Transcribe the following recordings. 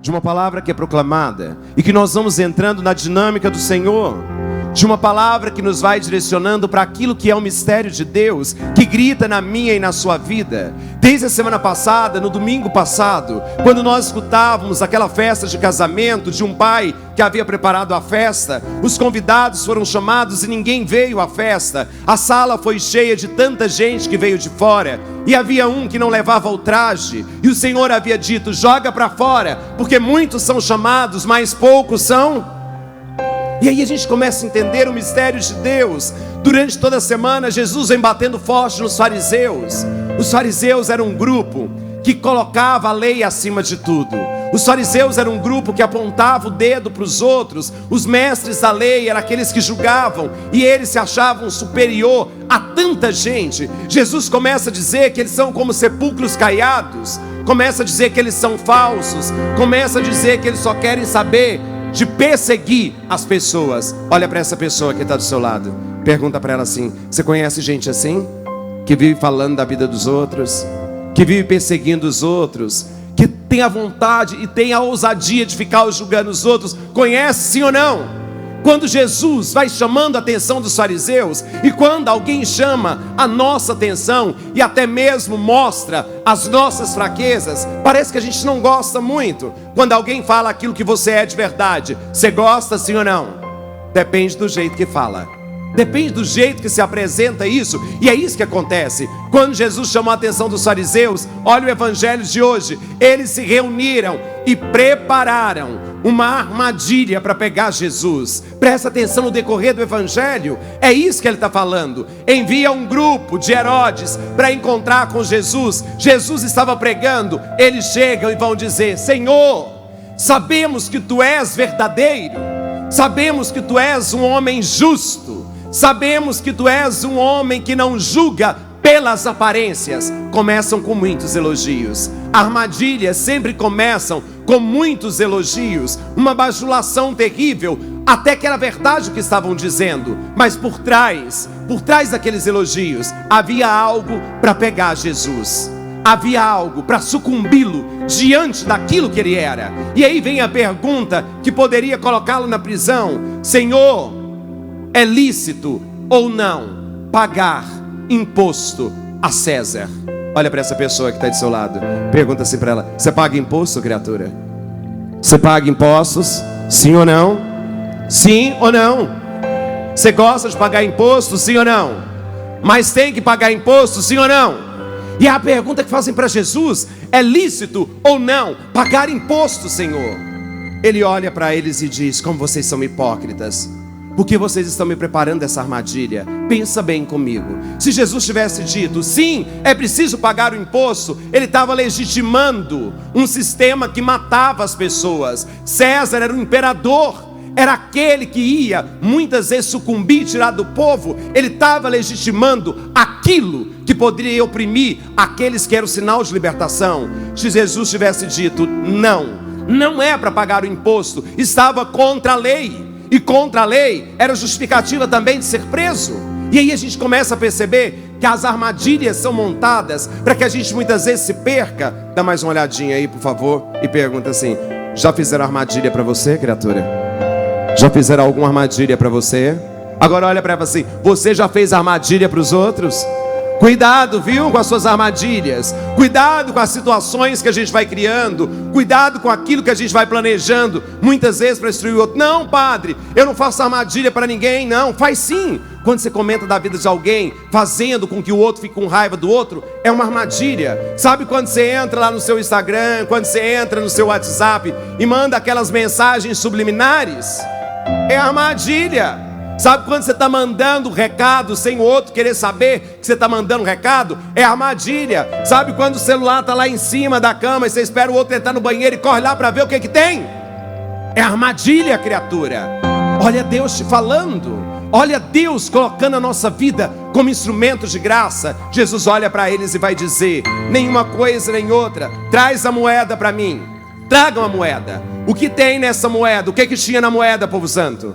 de uma palavra que é proclamada, e que nós vamos entrando na dinâmica do Senhor, de uma palavra que nos vai direcionando para aquilo que é o mistério de Deus, que grita na minha e na sua vida. Desde a semana passada, no domingo passado, quando nós escutávamos aquela festa de casamento de um pai que havia preparado a festa, os convidados foram chamados e ninguém veio à festa. A sala foi cheia de tanta gente que veio de fora, e havia um que não levava o traje, e o Senhor havia dito: joga para fora, porque muitos são chamados, mas poucos são. E aí a gente começa a entender o mistério de Deus. Durante toda a semana, Jesus vem batendo forte nos fariseus. Os fariseus eram um grupo que colocava a lei acima de tudo. Os fariseus eram um grupo que apontava o dedo para os outros. Os mestres da lei eram aqueles que julgavam, e eles se achavam superior a tanta gente. Jesus começa a dizer que eles são como sepulcros caiados, começa a dizer que eles são falsos, começa a dizer que eles só querem saber de perseguir as pessoas. Olha para essa pessoa que está do seu lado, pergunta para ela assim: você conhece gente assim? Que vive falando da vida dos outros, que vive perseguindo os outros, que tem a vontade e tem a ousadia de ficar julgando os outros. Conhece, sim ou não? Quando Jesus vai chamando a atenção dos fariseus, e quando alguém chama a nossa atenção e até mesmo mostra as nossas fraquezas, parece que a gente não gosta muito. Quando alguém fala aquilo que você é de verdade, você gosta, sim ou não? Depende do jeito que fala, depende do jeito que se apresenta isso. E é isso que acontece. Quando Jesus chamou a atenção dos fariseus, olha o evangelho de hoje: eles se reuniram e prepararam uma armadilha para pegar Jesus. Presta atenção no decorrer do evangelho, é isso que ele está falando. Envia um grupo de Herodes para encontrar com Jesus. Jesus estava pregando, eles chegam e vão dizer: Senhor, sabemos que tu és verdadeiro, sabemos que tu és um homem justo, sabemos que tu és um homem que não julga pelas aparências. Começam com muitos elogios. Armadilhas sempre começam com muitos elogios, uma bajulação terrível, até que era verdade o que estavam dizendo, mas por trás daqueles elogios, havia algo para pegar Jesus, havia algo para sucumbi-lo diante daquilo que ele era. E aí vem a pergunta que poderia colocá-lo na prisão: Senhor, é lícito ou não pagar imposto a César? Olha para essa pessoa que está do seu lado, pergunta assim para ela: você paga imposto, criatura? Você paga impostos? Sim ou não? Sim ou não? Você gosta de pagar imposto? Sim ou não? Mas tem que pagar imposto? Sim ou não? E a pergunta que fazem para Jesus: é lícito ou não pagar imposto, Senhor? Ele olha para eles e diz: como vocês são hipócritas, porque vocês estão me preparando essa armadilha. Pensa bem comigo. Se Jesus tivesse dito: sim, é preciso pagar o imposto, ele estava legitimando um sistema que matava as pessoas. César era o imperador, era aquele que ia muitas vezes sucumbir, tirar do povo. Ele estava legitimando aquilo que poderia oprimir aqueles que eram o sinal de libertação. Se Jesus tivesse dito: não é para pagar o imposto, estava contra a lei. E contra a lei era justificativa também de ser preso. E aí a gente começa a perceber que as armadilhas são montadas para que a gente muitas vezes se perca. Dá mais uma olhadinha aí, por favor, e pergunta assim: já fizeram armadilha para você, criatura? Já fizeram alguma armadilha para você? Agora olha para ela assim: você já fez armadilha para os outros? Cuidado, viu, com as suas armadilhas. Cuidado com as situações que a gente vai criando. Cuidado com aquilo que a gente vai planejando, muitas vezes para destruir o outro. Não, padre, eu não faço armadilha para ninguém. Não, faz sim. Quando você comenta da vida de alguém, fazendo com que o outro fique com raiva do outro, é uma armadilha. Sabe quando você entra lá no seu Instagram, quando você entra no seu WhatsApp e manda aquelas mensagens subliminares? É armadilha. Sabe quando você está mandando recado sem o outro querer saber que você está mandando recado? É armadilha. Sabe quando o celular está lá em cima da cama e você espera o outro entrar no banheiro e corre lá para ver o que que tem? É armadilha, criatura. Olha Deus te falando. Olha Deus colocando a nossa vida como instrumento de graça. Jesus olha para eles e vai dizer: nenhuma coisa nem outra. Traz a moeda para mim. Traga uma moeda. O que tem nessa moeda? O que que tinha na moeda, povo santo?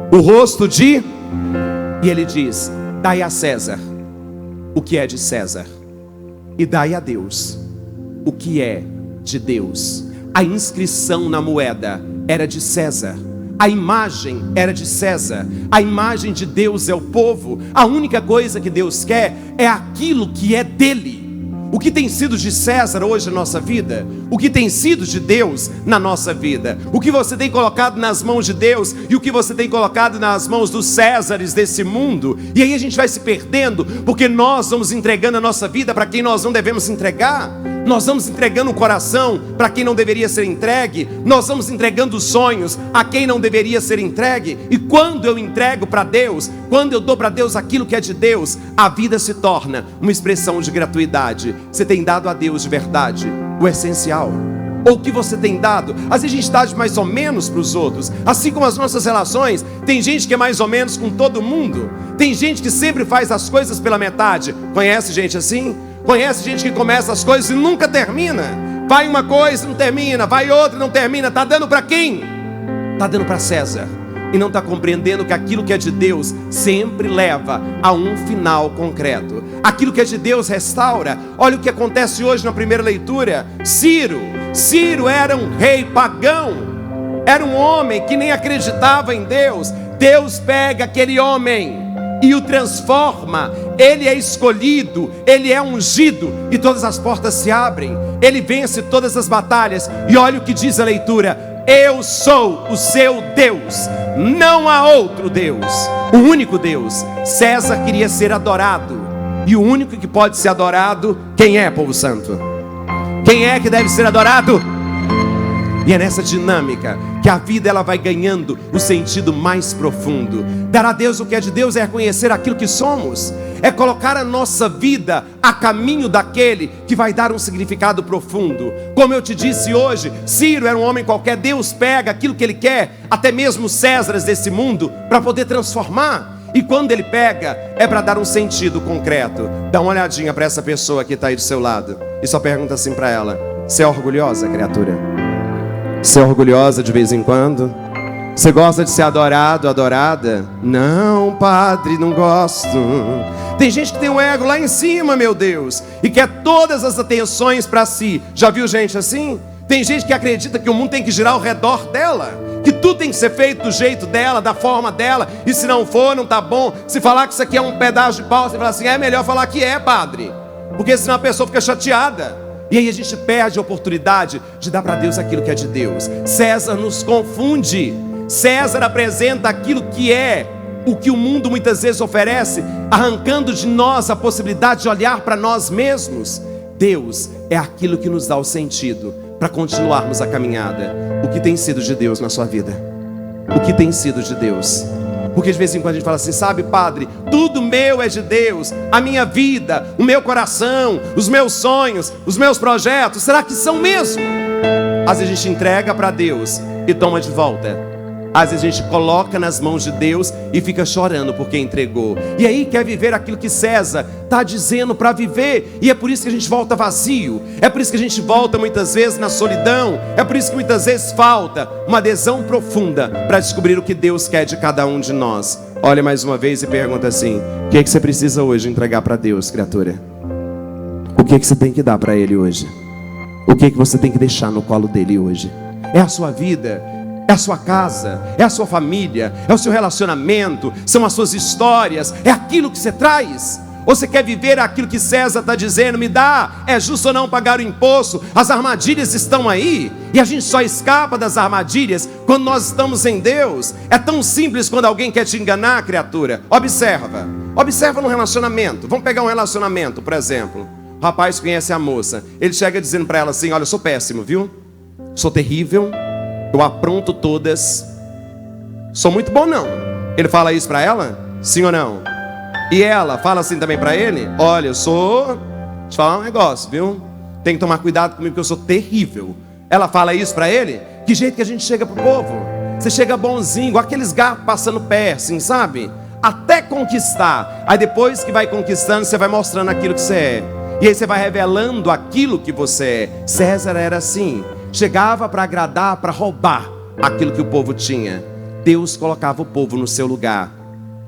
O rosto de... E ele diz: dai a César o que é de César, e dai a Deus o que é de Deus. a inscrição na moeda era de César. A imagem era de César. A imagem de Deus é o povo. A única coisa que Deus quer é aquilo que é dele. O que tem sido de César hoje na nossa vida? O que tem sido de Deus na nossa vida? O que você tem colocado nas mãos de Deus e o que você tem colocado nas mãos dos Césares desse mundo? E aí a gente vai se perdendo, porque nós vamos entregando a nossa vida para quem nós não devemos entregar. Nós vamos entregando o coração para quem não deveria ser entregue. Nós vamos entregando os sonhos a quem não deveria ser entregue. E quando eu entrego para Deus, quando eu dou para Deus aquilo que é de Deus, a vida se torna uma expressão de gratuidade. Você tem dado a Deus de verdade o essencial? Ou o que você tem dado? Às vezes a gente dá mais ou menos para os outros. Assim como as nossas relações, tem gente que é mais ou menos com todo mundo. Tem gente que sempre faz as coisas pela metade. Conhece gente assim? Conhece gente que começa as coisas e nunca termina. Vai uma coisa e não termina, vai outra e não termina. Está dando para quem? Está dando para César. E não está compreendendo que aquilo que é de Deus sempre leva a um final concreto. Aquilo que é de Deus restaura. Olha o que acontece hoje na primeira leitura. Ciro era um rei pagão. Era um homem que nem acreditava em Deus. Deus pega aquele homem e o transforma. Ele é escolhido, ele é ungido, e todas as portas se abrem. Ele vence todas as batalhas. E olha o que diz a leitura: eu sou o seu Deus, não há outro Deus, o único Deus. César queria ser adorado, e o único que pode ser adorado, quem é, povo santo? Quem é que deve ser adorado? E é nessa dinâmica que a vida ela vai ganhando o sentido mais profundo. Dar a Deus o que é de Deus é reconhecer aquilo que somos. É colocar a nossa vida a caminho daquele que vai dar um significado profundo. Como eu te disse hoje, Ciro era um homem qualquer. Deus pega aquilo que ele quer, até mesmo os Césares desse mundo, para poder transformar. E quando ele pega, é para dar um sentido concreto. Dá uma olhadinha para essa pessoa que está aí do seu lado e só pergunta assim para ela: você é orgulhosa, criatura? Você é orgulhosa de vez em quando? Você gosta de ser adorado, adorada? Não, padre, não gosto. Tem gente que tem um ego lá em cima, meu Deus, e quer todas as atenções para si. Já viu gente assim? Tem gente que acredita que o mundo tem que girar ao redor dela, que tudo tem que ser feito do jeito dela, da forma dela, e se não for, não tá bom. Se falar que isso aqui é um pedaço de pau, você fala assim: é melhor falar que é, padre, porque senão a pessoa fica chateada. E aí a gente perde a oportunidade de dar para Deus aquilo que é de Deus. César nos confunde. César apresenta aquilo que é o que o mundo muitas vezes oferece, arrancando de nós a possibilidade de olhar para nós mesmos. Deus é aquilo que nos dá o sentido para continuarmos a caminhada. O que tem sido de Deus na sua vida? O que tem sido de Deus? Porque de vez em quando a gente fala assim: sabe, padre, tudo meu é de Deus. A minha vida, o meu coração, os meus sonhos, os meus projetos, será que são mesmo? Às vezes a gente entrega para Deus e toma de volta. Às vezes a gente coloca nas mãos de Deus e fica chorando porque entregou. E aí quer viver aquilo que César está dizendo para viver. E é por isso que a gente volta vazio. É por isso que a gente volta muitas vezes na solidão. É por isso que muitas vezes falta uma adesão profunda para descobrir o que Deus quer de cada um de nós. Olha mais uma vez e pergunta assim: o que é que você precisa hoje entregar para Deus, criatura? O que é que você tem que dar para Ele hoje? O que é que você tem que deixar no colo dele hoje? É a sua vida? É a sua casa, é a sua família, é o seu relacionamento, são as suas histórias, é aquilo que você traz? Ou você quer viver aquilo que César está dizendo: me dá, é justo ou não pagar o imposto? As armadilhas estão aí, e a gente só escapa das armadilhas quando nós estamos em Deus. É tão simples quando alguém quer te enganar, criatura. Observa no relacionamento. Vamos pegar um relacionamento, por exemplo. O rapaz conhece a moça, ele chega dizendo para ela assim: olha, eu sou péssimo, viu? Sou terrível, eu apronto todas, sou muito bom não. Ele fala isso para ela? Sim ou não? E ela fala assim também para ele: olha, eu sou... deixa eu te falar um negócio, viu? Tem que tomar cuidado comigo porque eu sou terrível. Ela fala isso para ele? Que jeito que a gente chega pro povo? Você chega bonzinho, igual aqueles gatos passando pé, assim, sabe? Até conquistar. Aí depois que vai conquistando, você vai mostrando aquilo que você é. E aí você vai revelando aquilo que você é. César era assim. Chegava para agradar, para roubar aquilo que o povo tinha. Deus colocava o povo no seu lugar.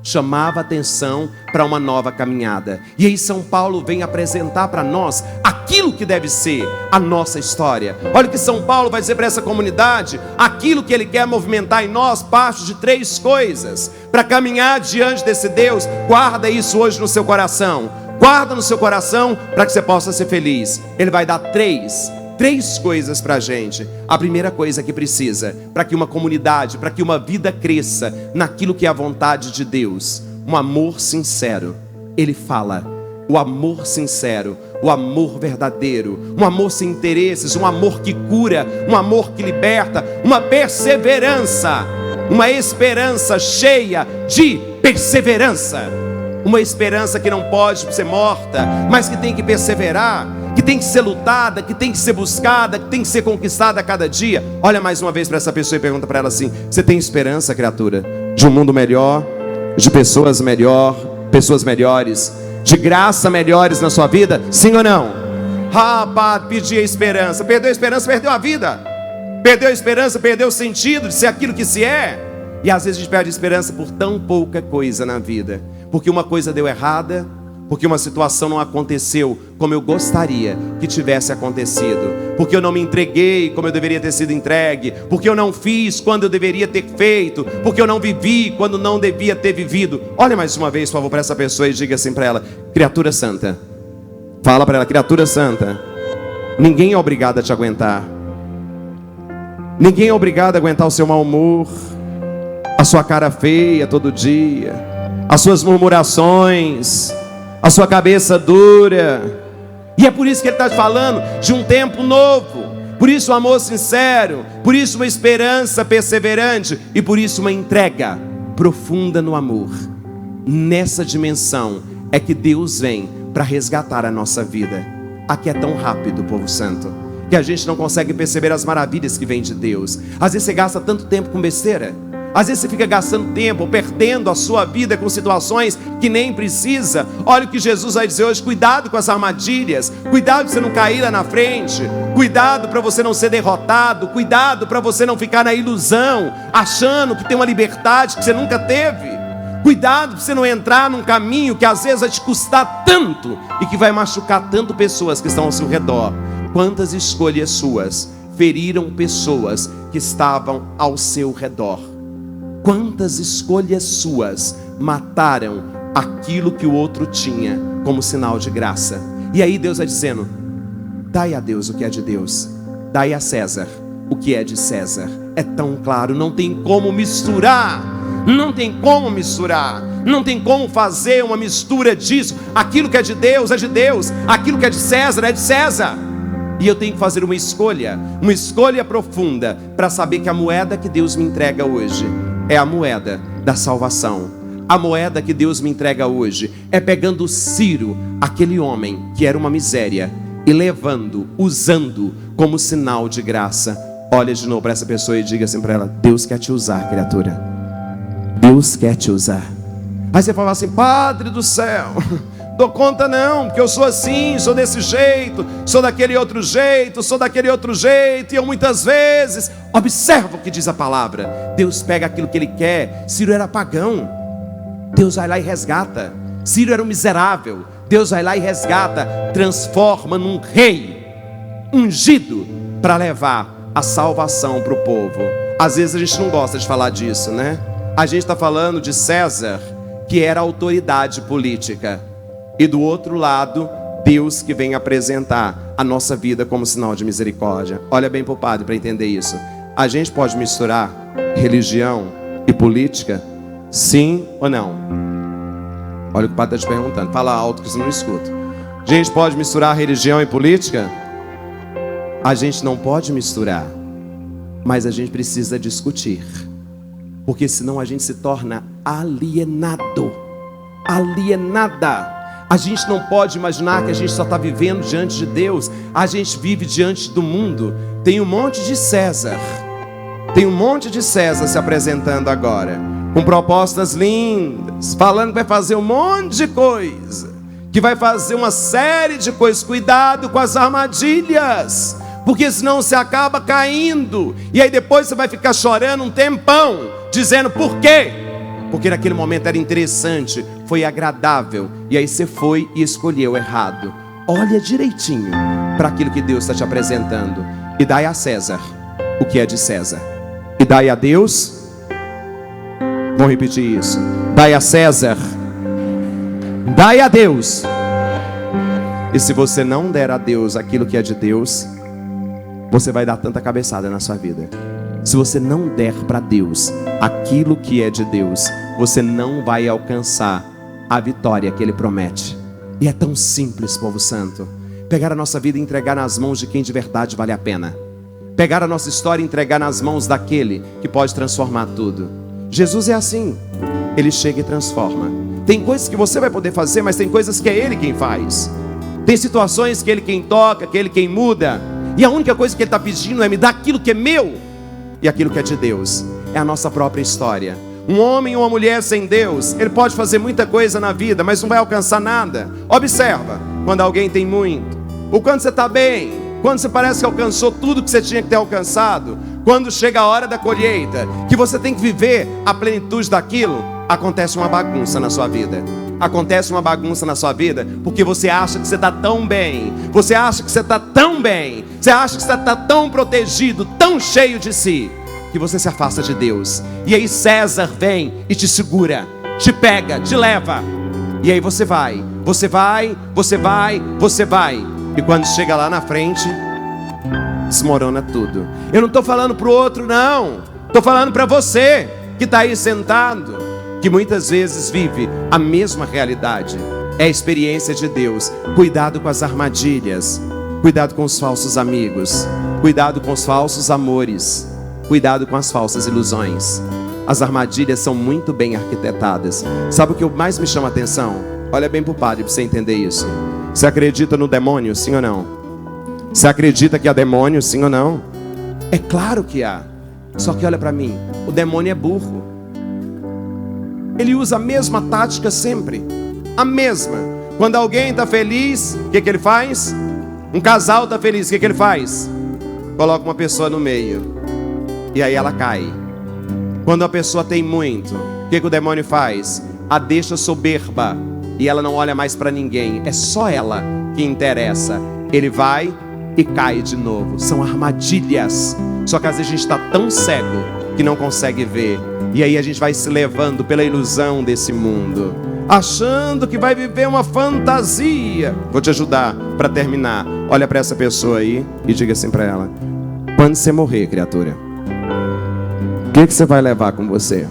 Deixa chamava atenção para uma nova caminhada. E aí São Paulo vem apresentar para nós aquilo que deve ser a nossa história. Olha o que São Paulo vai dizer para essa comunidade. Aquilo que ele quer movimentar em nós parte de 3 coisas. Para caminhar diante desse Deus, guarda isso hoje no seu coração. Guarda no seu coração para que você possa ser feliz. Ele vai dar três coisas para a gente. A primeira coisa que precisa, para que uma comunidade, para que uma vida cresça naquilo que é a vontade de Deus, um amor sincero. Ele fala, o amor sincero, o amor verdadeiro, um amor sem interesses, um amor que cura, um amor que liberta, uma perseverança, uma esperança cheia de perseverança. Uma esperança que não pode ser morta, mas que tem que perseverar, que tem que ser lutada, que tem que ser buscada, que tem que ser conquistada a cada dia. Olha mais uma vez para essa pessoa e pergunta para ela assim: você tem esperança, criatura, de um mundo melhor, de pessoas melhores, de graça melhores na sua vida? Sim ou não? Padre, pedi a esperança. Perdeu a esperança, perdeu a vida. Perdeu a esperança, perdeu o sentido de ser aquilo que se é. E às vezes a gente perde a esperança por tão pouca coisa na vida. Porque uma coisa deu errada, porque uma situação não aconteceu como eu gostaria que tivesse acontecido, porque eu não me entreguei como eu deveria ter sido entregue, porque eu não fiz quando eu deveria ter feito, porque eu não vivi quando não devia ter vivido. Olha mais uma vez, por favor, para essa pessoa e diga assim para ela: criatura santa. Fala para ela: criatura santa, ninguém é obrigado a te aguentar. Ninguém é obrigado a aguentar o seu mau humor, a sua cara feia todo dia, as suas murmurações, a sua cabeça dura. E é por isso que ele está falando de um tempo novo. Por isso um amor sincero, por isso uma esperança perseverante, e por isso uma entrega profunda no amor. Nessa dimensão é que Deus vem para resgatar a nossa vida. Aqui é tão rápido, povo santo, que a gente não consegue perceber as maravilhas que vêm de Deus. Às vezes você gasta tanto tempo com besteira. Às vezes você fica gastando tempo, perdendo a sua vida com situações que nem precisa. Olha o que Jesus vai dizer hoje: cuidado com as armadilhas, cuidado para você não cair lá na frente, cuidado para você não ser derrotado, cuidado para você não ficar na ilusão, achando que tem uma liberdade que você nunca teve. Cuidado para você não entrar num caminho que às vezes vai te custar tanto e que vai machucar tanto pessoas que estão ao seu redor. Quantas escolhas suas feriram pessoas que estavam ao seu redor? Quantas escolhas suas mataram aquilo que o outro tinha como sinal de graça? E aí Deus vai dizendo: dai a Deus o que é de Deus, dai a César o que é de César. É tão claro, não tem como misturar. Não tem como misturar. Não tem como fazer uma mistura disso. Aquilo que é de Deus, aquilo que é de César, é de César. E eu tenho que fazer uma escolha profunda, para saber que a moeda que Deus me entrega hoje é a moeda da salvação. A moeda que Deus me entrega hoje é pegando Ciro, aquele homem que era uma miséria, e usando como sinal de graça. Olha de novo para essa pessoa e diga assim para ela: Deus quer te usar, criatura. Deus quer te usar. Aí você fala assim: Padre do céu, dou conta não, porque eu sou assim, sou desse jeito, sou daquele outro jeito, e eu muitas vezes... Observa o que diz a palavra. Deus pega aquilo que Ele quer. Ciro era pagão, Deus vai lá e resgata. Ciro era um miserável, Deus vai lá e resgata, transforma num rei ungido para levar a salvação para o povo. Às vezes a gente não gosta de falar disso, né? A gente está falando de César, que era autoridade política, e do outro lado, Deus que vem apresentar a nossa vida como sinal de misericórdia. Olha bem para o padre para entender isso. A gente pode misturar religião e política? Sim ou não? Olha o que o padre está te perguntando. Fala alto que você não escuta. A gente pode misturar religião e política? A gente não pode misturar, mas a gente precisa discutir, porque senão a gente se torna alienada. A gente não pode imaginar que a gente só está vivendo diante de Deus. A gente vive diante do mundo. Tem um monte de César se apresentando agora, com propostas lindas, falando que vai fazer um monte de coisa, que vai fazer uma série de coisas. Cuidado com as armadilhas, porque senão você acaba caindo, e aí depois você vai ficar chorando um tempão, dizendo: por quê? porque naquele momento era interessante, foi agradável, e aí você foi e escolheu errado. Olha direitinho para aquilo que Deus está te apresentando, e dai a César o que é de César, e dai a Deus, vamos repetir isso, dai a César, dai a Deus. E se você não der a Deus aquilo que é de Deus, você vai dar tanta cabeçada na sua vida. Se você não der para Deus aquilo que é de Deus, você não vai alcançar a vitória que Ele promete. E é tão simples, povo santo, pegar a nossa vida e entregar nas mãos de quem de verdade vale a pena. Pegar a nossa história e entregar nas mãos daquele que pode transformar tudo. Jesus é assim, Ele chega e transforma. Tem coisas que você vai poder fazer, mas tem coisas que é Ele quem faz. Tem situações que Ele quem toca, que Ele quem muda. E a única coisa que Ele está pedindo é me dar aquilo que é meu e aquilo que é de Deus. É a nossa própria história. Um homem ou uma mulher sem Deus, ele pode fazer muita coisa na vida, mas não vai alcançar nada. Observa, quando alguém tem muito, ou quando você está bem, quando você parece que alcançou tudo que você tinha que ter alcançado, quando chega a hora da colheita, que você tem que viver a plenitude daquilo, acontece uma bagunça na sua vida. Acontece uma bagunça na sua vida, porque você acha que você está tão bem, você acha que você está tão bem, você acha que você está tão protegido, tão cheio de si, que você se afasta de Deus. E aí César vem e te segura, te pega, te leva. E aí você vai, você vai, você vai, você vai. E quando chega lá na frente, desmorona tudo. Eu não estou falando para o outro, não. Estou falando para você que está aí sentado, que muitas vezes vive a mesma realidade. É a experiência de Deus. Cuidado com as armadilhas. Cuidado com os falsos amigos. Cuidado com os falsos amores. Cuidado com as falsas ilusões. As armadilhas são muito bem arquitetadas. Sabe o que mais me chama a atenção? Olha bem para o padre para você entender isso. Você acredita no demônio, sim ou não? Você acredita que há demônio, sim ou não? É claro que há. Só que olha para mim, o demônio é burro. Ele usa a mesma tática sempre. A mesma. Quando alguém está feliz, o que ele faz? Um casal está feliz, o que ele faz? Coloca uma pessoa no meio. E aí ela cai. Quando a pessoa tem muito, o que o demônio faz? A deixa soberba. E ela não olha mais para ninguém. É só ela que interessa. Ele vai e cai de novo. São armadilhas. Só que às vezes a gente está tão cego que não consegue ver. E aí a gente vai se levando pela ilusão desse mundo, achando que vai viver uma fantasia. Vou te ajudar para terminar. Olha para essa pessoa aí e diga assim para ela: quando você morrer, criatura, o que você vai levar com você?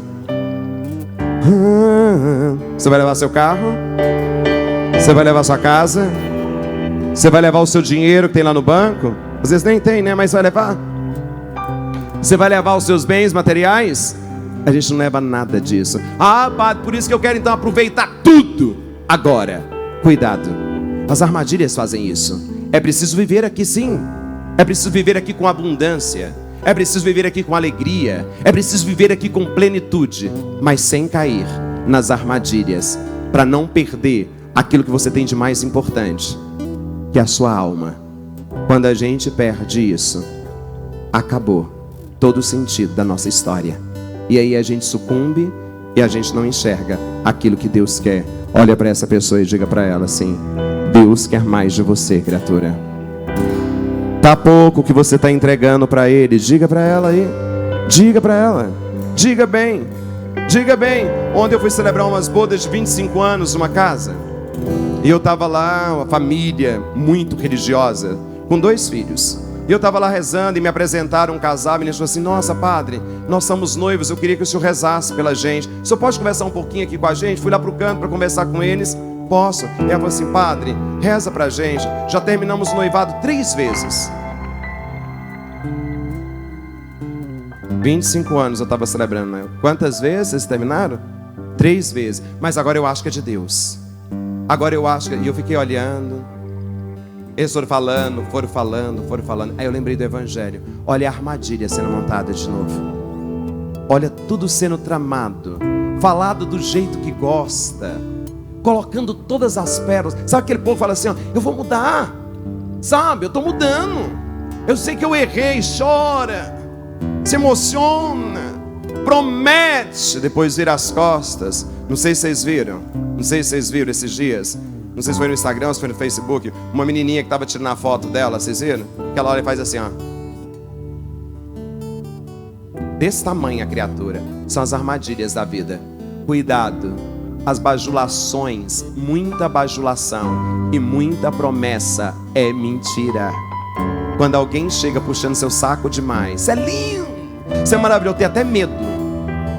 Você vai levar seu carro? Você vai levar sua casa? Você vai levar o seu dinheiro que tem lá no banco? Às vezes nem tem, né? Mas vai levar. Você vai levar os seus bens materiais? A gente não leva nada disso. Ah, padre, por isso que eu quero então aproveitar tudo agora. Cuidado, as armadilhas fazem isso. É preciso viver aqui, sim. É preciso viver aqui com abundância. É preciso viver aqui com alegria. É preciso viver aqui com plenitude, mas sem cair nas armadilhas, para não perder aquilo que você tem de mais importante, que é a sua alma. Quando a gente perde isso, acabou todo o sentido da nossa história. E aí a gente sucumbe e a gente não enxerga aquilo que Deus quer. Olha para essa pessoa e diga para ela assim: Deus quer mais de você, criatura. Tá pouco que você está entregando para Ele. Diga para ela aí. Diga para ela. Diga bem. Diga bem. Ontem eu fui celebrar umas bodas de 25 anos numa casa. E eu estava lá, uma família muito religiosa, com 2 filhos. E eu estava lá rezando e me apresentaram um casal. A menina falou assim: nossa, padre, nós somos noivos, eu queria que o senhor rezasse pela gente. O senhor pode conversar um pouquinho aqui com a gente? Fui lá para o canto para conversar com eles. Posso? E ela falou assim: padre, reza pra gente. Já terminamos o noivado 3 vezes. 25 anos eu estava celebrando, né? Quantas vezes vocês terminaram? 3 vezes. Mas agora eu acho que é de Deus. Agora eu acho que... E eu fiquei olhando. Eles foram falando. Aí eu lembrei do Evangelho. Olha a armadilha sendo montada de novo. Olha tudo sendo tramado. Falado do jeito que gosta. Colocando todas as pérolas. Sabe aquele povo que fala assim: ó, eu vou mudar. Sabe, eu estou mudando. Eu sei que eu errei. Chora. Se emociona. promete, depois vira as costas. Não sei se vocês viram esses dias. Não sei se foi no Instagram, se foi no Facebook. Uma menininha que estava tirando a foto dela, vocês viram? Que ela olha e faz assim, ó. Desse tamanho a criatura. São as armadilhas da vida. Cuidado. As bajulações, muita bajulação e muita promessa é mentira. Quando alguém chega puxando seu saco demais, você é lindo, você é maravilhoso, tem até medo.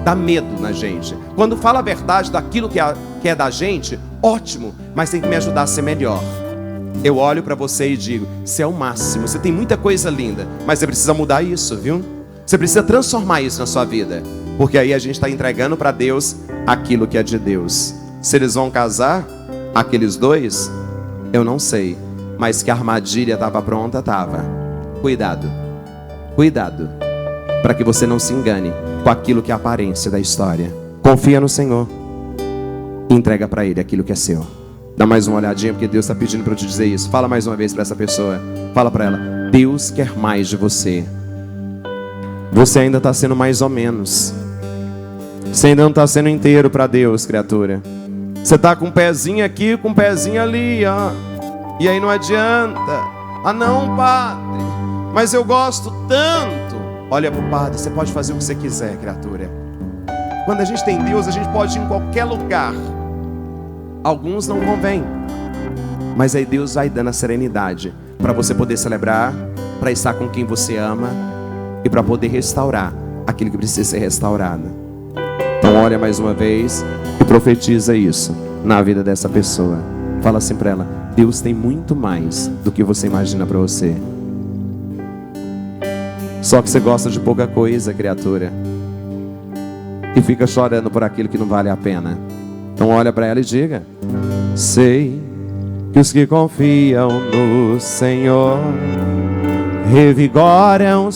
Dá medo na gente. Quando fala a verdade daquilo que é da gente, ótimo, mas tem que me ajudar a ser melhor. Eu olho para você e digo, você é o máximo, você tem muita coisa linda, mas você precisa mudar isso, viu? Você precisa transformar isso na sua vida, porque aí a gente está entregando para Deus aquilo que é de Deus. Se eles vão casar, aqueles dois, eu não sei, mas que a armadilha estava pronta, estava. Cuidado, cuidado, para que você não se engane com aquilo que é a aparência da história. Confia no Senhor, entrega para Ele aquilo que é seu. Dá mais uma olhadinha, porque Deus está pedindo para eu te dizer isso. Fala mais uma vez para essa pessoa, fala para ela, Deus quer mais de você. Você ainda está sendo mais ou menos. Você ainda não está sendo inteiro para Deus, criatura. Você está com um pezinho aqui, com um pezinho ali, ó. E aí não adianta. Ah não, padre, mas eu gosto tanto. Olha para o padre, você pode fazer o que você quiser, criatura. Quando a gente tem Deus, a gente pode ir em qualquer lugar. Alguns não convém, mas aí Deus vai dando a serenidade para você poder celebrar, para estar com quem você ama e para poder restaurar aquilo que precisa ser restaurado. Então olha mais uma vez e profetiza isso na vida dessa pessoa. Fala assim para ela, Deus tem muito mais do que você imagina para você. Só que você gosta de pouca coisa, criatura, e fica chorando por aquilo que não vale a pena. Então olha para ela e diga, sei que os que confiam no Senhor revigoram